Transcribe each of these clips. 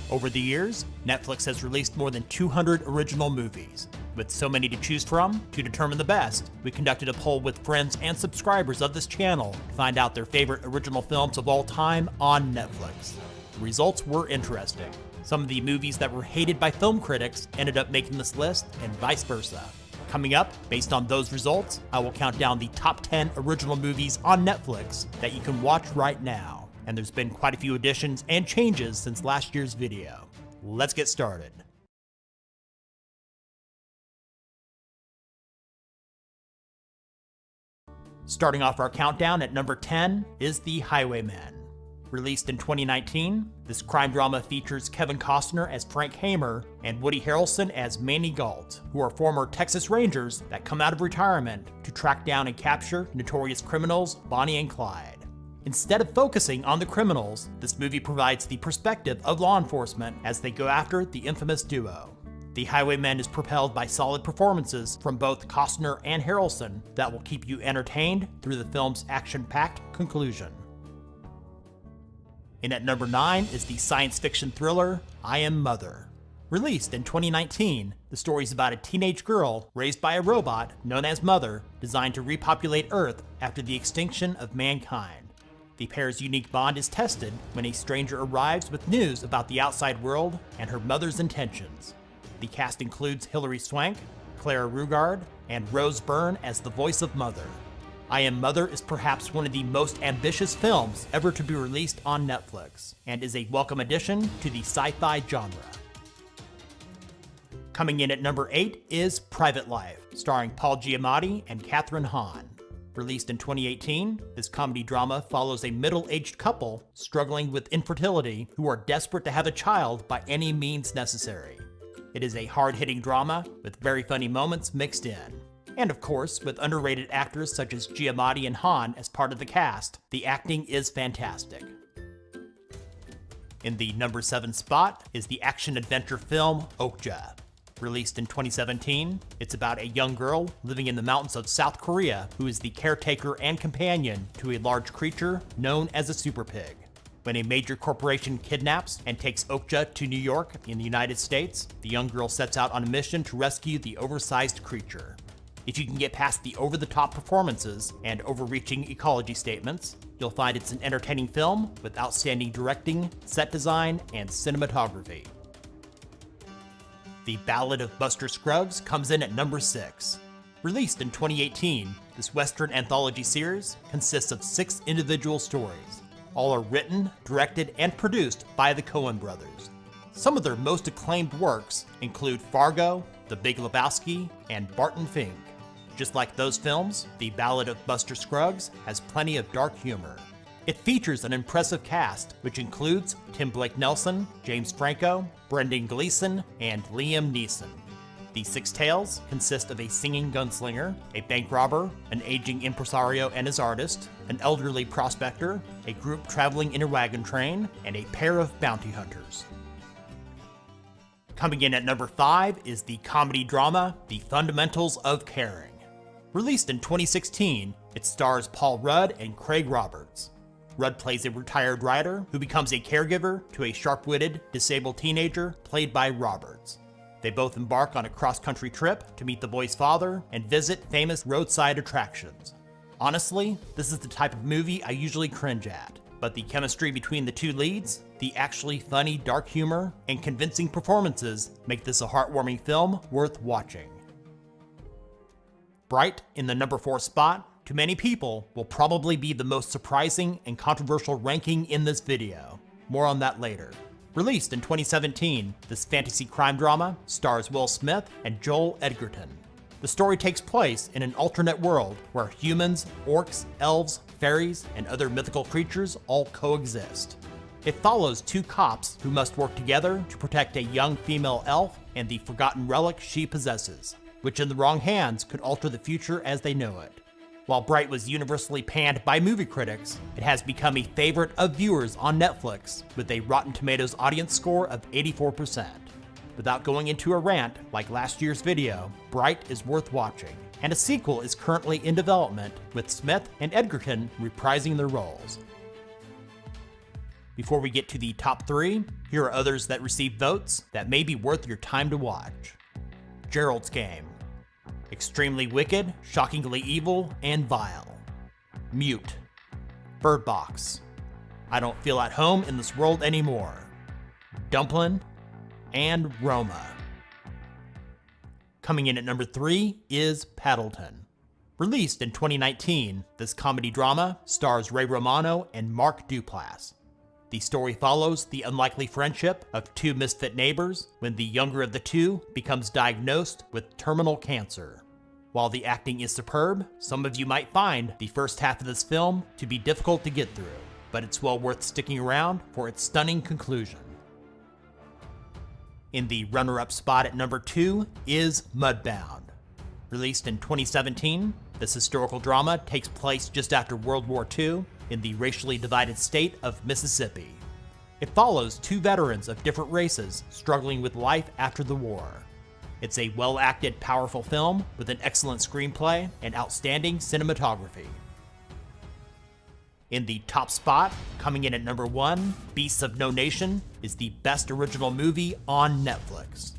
Over the years, Netflix has released more than 200 original movies. With so many to choose from, to determine the best, we conducted a poll with friends and subscribers of this channel to find out their favorite original films of all time on Netflix. The results were interesting. Some of the movies that were hated by film critics ended up making this list, and vice versa. Coming up, based on those results, I will count down the top 10 original movies on Netflix that you can watch right now. And there's been quite a few additions and changes since last year's video. Let's get started. Starting off our countdown at number 10 is The Highwaymen. Released in 2019, this crime drama features Kevin Costner as Frank Hamer and Woody Harrelson as Manny Galt, who are former Texas Rangers that come out of retirement to track down and capture notorious criminals Bonnie and Clyde. Instead of focusing on the criminals, this movie provides the perspective of law enforcement as they go after the infamous duo. The Highwaymen is propelled by solid performances from both Costner and Harrelson that will keep you entertained through the film's action-packed conclusion. And at number 9 is the science fiction thriller, I Am Mother. Released in 2019, the story is about a teenage girl raised by a robot known as Mother, designed to repopulate Earth after the extinction of mankind. The pair's unique bond is tested when a stranger arrives with news about the outside world and her mother's intentions. The cast includes Hilary Swank, Clara Rugaard, and Rose Byrne as the voice of Mother. I Am Mother is perhaps one of the most ambitious films ever to be released on Netflix, and is a welcome addition to the sci-fi genre. Coming in at number 8 is Private Life, starring Paul Giamatti and Kathryn Hahn. Released in 2018, this comedy drama follows a middle-aged couple struggling with infertility who are desperate to have a child by any means necessary. It is a hard-hitting drama with very funny moments mixed in. And of course, with underrated actors such as Giamatti and Hahn as part of the cast, the acting is fantastic. In the number 7 spot is the action-adventure film Okja. Released in 2017, it's about a young girl living in the mountains of South Korea who is the caretaker and companion to a large creature known as a super pig. When a major corporation kidnaps and takes Okja to New York in the United States, the young girl sets out on a mission to rescue the oversized creature. If you can get past the over-the-top performances and overreaching ecology statements, you'll find it's an entertaining film with outstanding directing, set design, and cinematography. The Ballad of Buster Scruggs comes in at number 6. Released in 2018, this Western anthology series consists of 6 individual stories. All are written, directed, and produced by the Coen brothers. Some of their most acclaimed works include Fargo, The Big Lebowski, and Barton Fink. Just like those films, The Ballad of Buster Scruggs has plenty of dark humor. It features an impressive cast, which includes Tim Blake Nelson, James Franco, Brendan Gleeson, and Liam Neeson. The 6 tales consist of a singing gunslinger, a bank robber, an aging impresario and his artist, an elderly prospector, a group traveling in a wagon train, and a pair of bounty hunters. Coming in at number 5 is the comedy drama The Fundamentals of Caring. Released in 2016, it stars Paul Rudd and Craig Roberts. Rudd plays a retired writer who becomes a caregiver to a sharp-witted, disabled teenager played by Roberts. They both embark on a cross-country trip to meet the boy's father and visit famous roadside attractions. Honestly, this is the type of movie I usually cringe at, but the chemistry between the 2 leads, the actually funny dark humor, and convincing performances make this a heartwarming film worth watching. Bright, in the number 4 spot, to many people, will probably be the most surprising and controversial ranking in this video. More on that later. Released in 2017, this fantasy crime drama stars Will Smith and Joel Edgerton. The story takes place in an alternate world where humans, orcs, elves, fairies, and other mythical creatures all coexist. It follows 2 cops who must work together to protect a young female elf and the forgotten relic she possesses, which in the wrong hands could alter the future as they know it. While Bright was universally panned by movie critics, it has become a favorite of viewers on Netflix with a Rotten Tomatoes audience score of 84%. Without going into a rant like last year's video, Bright is worth watching, and a sequel is currently in development with Smith and Edgerton reprising their roles. Before we get to the top 3, here are others that received votes that may be worth your time to watch. Gerald's Game. Extremely wicked, shockingly evil, and vile. Mute. Bird Box. I don't feel at home in this world anymore. Dumplin', and Roma. Coming in at number 3 is Paddleton. Released in 2019, this comedy drama stars Ray Romano and Mark Duplass. The story follows the unlikely friendship of two misfit neighbors when the younger of the two becomes diagnosed with terminal cancer. While the acting is superb, some of you might find the first half of this film to be difficult to get through, but it's well worth sticking around for its stunning conclusion. In the runner-up spot at number 2 is Mudbound. Released in 2017, this historical drama takes place just after World War II in the racially divided state of Mississippi. It follows two veterans of different races struggling with life after the war. It's a well-acted, powerful film with an excellent screenplay and outstanding cinematography. In the top spot, coming in at number 1, Beasts of No Nation is the best original movie on Netflix.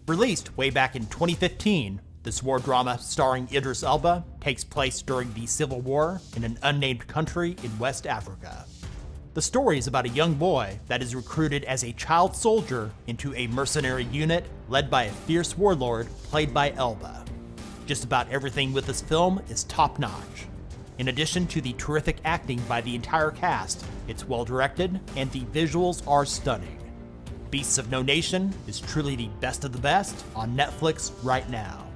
Released way back in 2015, this war drama starring Idris Elba takes place during the Civil War in an unnamed country in West Africa. The story is about a young boy that is recruited as a child soldier into a mercenary unit led by a fierce warlord played by Elba. Just about everything with this film is top-notch. In addition to the terrific acting by the entire cast, it's well directed and the visuals are stunning. Beasts of No Nation is truly the best of the best on Netflix right now.